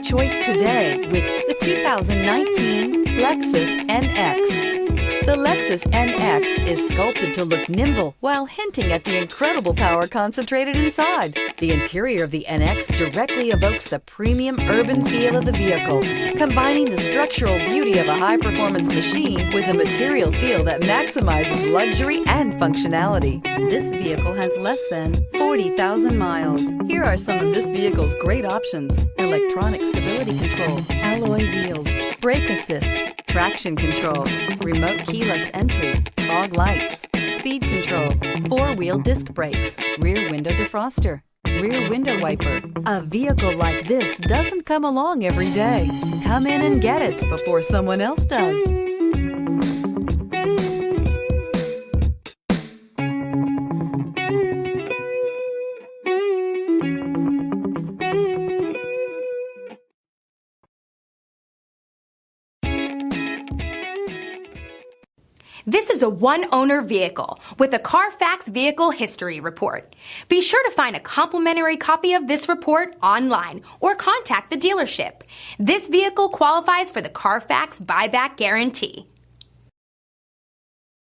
choice today with the 2019 Lexus NX. The Lexus NX is sculpted to look nimble while hinting at the incredible power concentrated inside. The interior of the NX directly evokes the premium urban feel of the vehicle, combining the structural beauty of a high-performance machine with a material feel that maximizes luxury and functionality. This vehicle has less than 40,000 miles. Here are some of this vehicle's great options: electronic stability control, alloy wheels, brake assist, traction control, remote keyless entry, fog lights, speed control, four-wheel disc brakes, rear window defroster, rear window wiper. A vehicle like this doesn't come along every day. Come in and get it before someone else does. This is a one-owner vehicle with a CARFAX Vehicle History Report. Be sure to find a complimentary copy of this report online or contact the dealership. This vehicle qualifies for the CARFAX Buyback Guarantee.